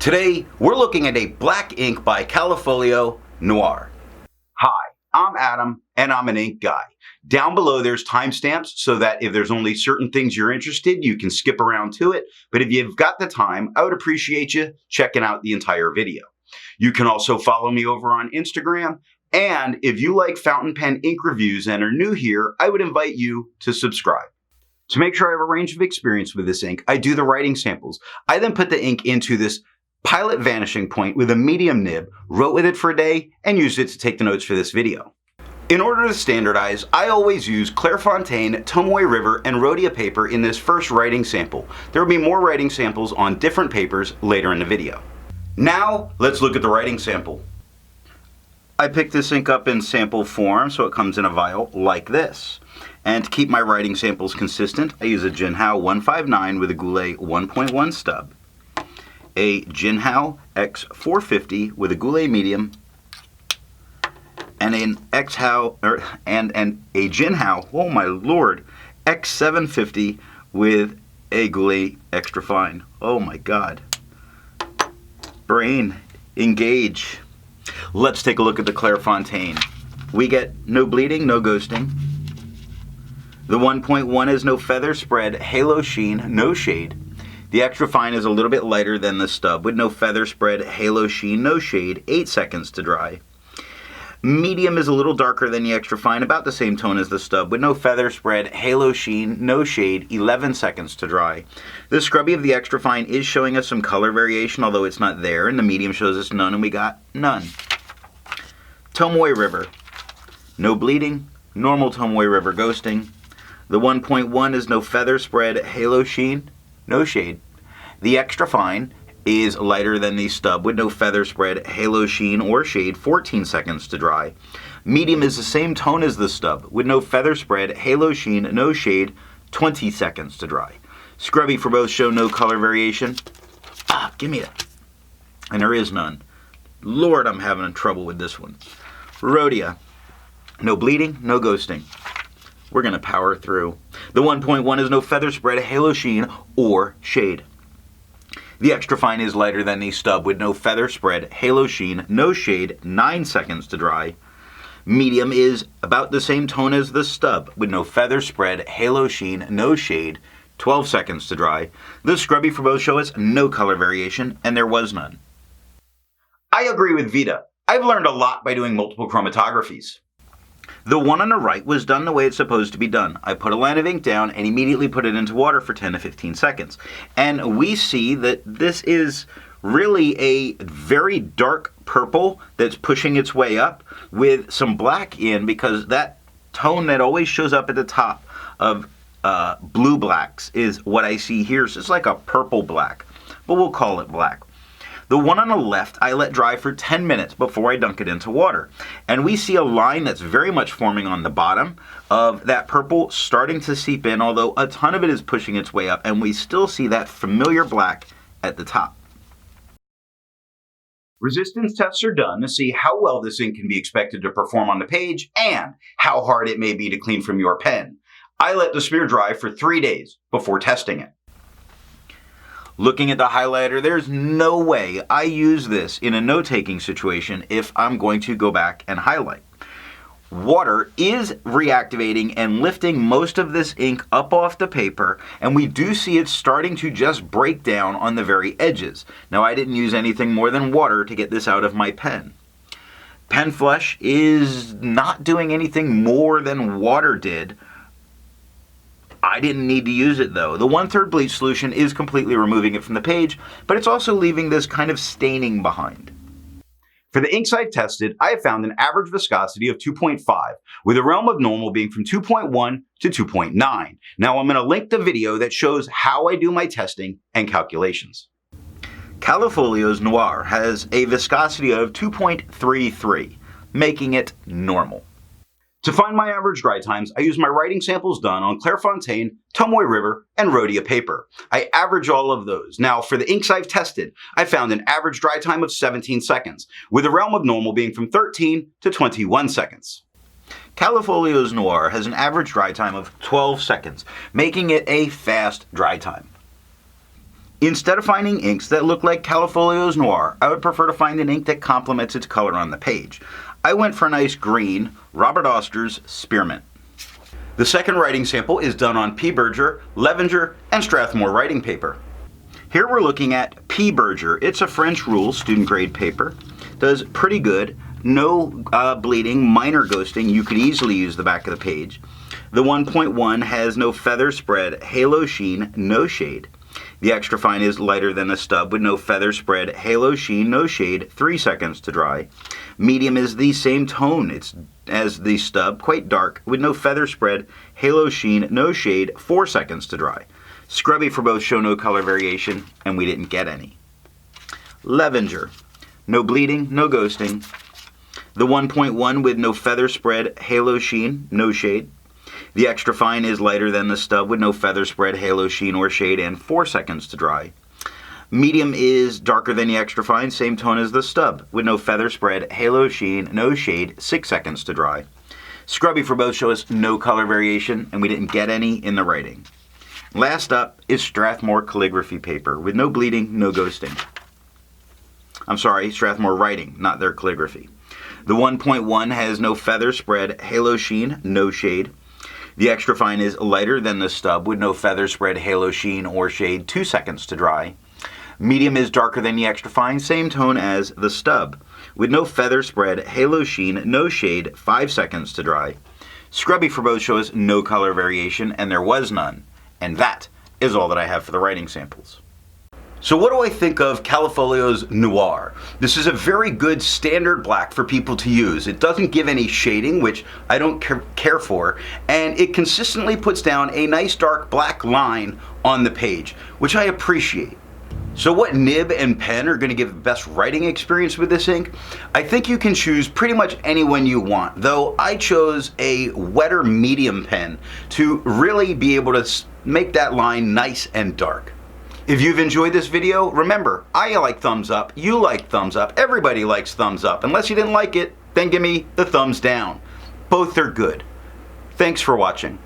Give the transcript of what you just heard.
Today, we're looking at a black ink by Callifolio Noir. Hi, I'm Adam, and I'm an ink guy. Down below there's timestamps so that if there's only certain things you're interested, you can skip around to it. But if you've got the time, I would appreciate you checking out the entire video. You can also follow me over on Instagram. And if you like fountain pen ink reviews and are new here, I would invite you to subscribe. To make sure I have a range of experience with this ink, I do the writing samples. I then put the ink into this Pilot vanishing point with a medium nib, wrote with it for a day, and used it to take the notes for this video. In order to standardize, I always use Clairfontaine, Tomoe River, and Rhodia paper in this first writing sample. There will be more writing samples on different papers later in the video. Now, let's look at the writing sample. I picked this ink up in sample form, so it comes in a vial like this. And to keep my writing samples consistent, I use a Jinhao 159 with a Goulet 1.1 stub, a Jinhao X450 with a Goulet medium, and a Jinhao, oh my lord, X750 with a Goulet extra fine. Oh my god. Brain, engage. Let's take a look at the Clairfontaine. We get no bleeding, no ghosting. The 1.1 is no feather spread, halo sheen, no shade. The extra fine is a little bit lighter than the stub with no feather spread, halo sheen, no shade, 8 seconds to dry. Medium is a little darker than the extra fine, about the same tone as the stub with no feather spread, halo sheen, no shade, 11 seconds to dry. The scrubby of the extra fine is showing us some color variation, although it's not there, and the medium shows us none, and we got none. Tomoe River. No bleeding, normal Tomoe River ghosting. The 1.1 is no feather spread, halo sheen, no shade. The extra fine is lighter than the stub with no feather spread, halo sheen, or shade, 14 seconds to dry. Medium is the same tone as the stub with no feather spread, halo sheen, no shade, 20 seconds to dry. Scrubby for both show no color variation. Give me it. And there is none. Lord, I'm having trouble with this one. Rhodia. No bleeding, no ghosting. We're going to power through. The 1.1 is no feather spread, halo sheen, or shade. The extra fine is lighter than the stub with no feather spread, halo sheen, no shade, 9 seconds to dry. Medium is about the same tone as the stub with no feather spread, halo sheen, no shade, 12 seconds to dry. The scrubby for both show us no color variation, and there was none. I agree with Vita. I've learned a lot by doing multiple chromatographies. The one on the right was done the way it's supposed to be done. I put a line of ink down and immediately put it into water for 10 to 15 seconds. And we see that this is really a very dark purple that's pushing its way up with some black in, because that tone that always shows up at the top of blue blacks is what I see here. So it's like a purple black, but we'll call it black. The one on the left I let dry for 10 minutes before I dunk it into water. And we see a line that's very much forming on the bottom of that purple starting to seep in, although a ton of it is pushing its way up, and we still see that familiar black at the top. Resistance tests are done to see how well this ink can be expected to perform on the page and how hard it may be to clean from your pen. I let the smear dry for 3 days before testing it. Looking at the highlighter, there's no way I use this in a note-taking situation if I'm going to go back and highlight. Water is reactivating and lifting most of this ink up off the paper, and we do see it starting to just break down on the very edges. Now, I didn't use anything more than water to get this out of my pen. Pen flush is not doing anything more than water did. I didn't need to use it though. The 1/3 bleach solution is completely removing it from the page, but it's also leaving this kind of staining behind. For the inks I've tested, I have found an average viscosity of 2.5, with a realm of normal being from 2.1 to 2.9. Now I'm going to link the video that shows how I do my testing and calculations. Callifolio Noir has a viscosity of 2.33, making it normal. To find my average dry times, I use my writing samples done on Clairfontaine, Tomoe River, and Rhodia paper. I average all of those. Now, for the inks I've tested, I found an average dry time of 17 seconds, with the realm of normal being from 13 to 21 seconds. Callifolio Noir has an average dry time of 12 seconds, making it a fast dry time. Instead of finding inks that look like Callifolio Noir, I would prefer to find an ink that complements its color on the page. I went for a nice green, Robert Oster's Spearmint. The second writing sample is done on P. Berger, Levenger, and Strathmore writing paper. Here we're looking at P. Berger. It's a French rule student grade paper. Does pretty good. No bleeding, minor ghosting. You could easily use the back of the page. The 1.1 has no feather spread, halo sheen, no shade. The extra fine is lighter than the stub with no feather spread, halo sheen, no shade, 3 seconds to dry. Medium is the same tone as the stub, quite dark, with no feather spread, halo sheen, no shade, 4 seconds to dry. Scrubby for both show no color variation, and we didn't get any. Levenger. No bleeding, no ghosting. The 1.1 with no feather spread, halo sheen, no shade. The extra fine is lighter than the stub with no feather spread, halo sheen, or shade, and 4 seconds to dry. Medium is darker than the extra fine, same tone as the stub, with no feather spread, halo sheen, no shade, 6 seconds to dry. Scrubby for both show us no color variation, and we didn't get any in the writing. Last up is Strathmore calligraphy paper, with no bleeding, no ghosting. I'm sorry, Strathmore writing, not their calligraphy. The 1.1 has no feather spread, halo sheen, no shade. The extra fine is lighter than the stub with no feather spread, halo sheen, or shade, 2 seconds to dry. Medium is darker than the extra fine, same tone as the stub, with no feather spread, halo sheen, no shade, 5 seconds to dry. Scrubby for both shows no color variation, and there was none. And that is all that I have for the writing samples. So what do I think of Callifolio's Noir? This is a very good standard black for people to use. It doesn't give any shading, which I don't care for, and it consistently puts down a nice dark black line on the page, which I appreciate. So what nib and pen are going to give the best writing experience with this ink? I think you can choose pretty much any one you want, though I chose a wetter medium pen to really be able to make that line nice and dark. If you've enjoyed this video, remember, I like thumbs up, you like thumbs up, everybody likes thumbs up. Unless you didn't like it, then give me the thumbs down. Both are good. Thanks for watching.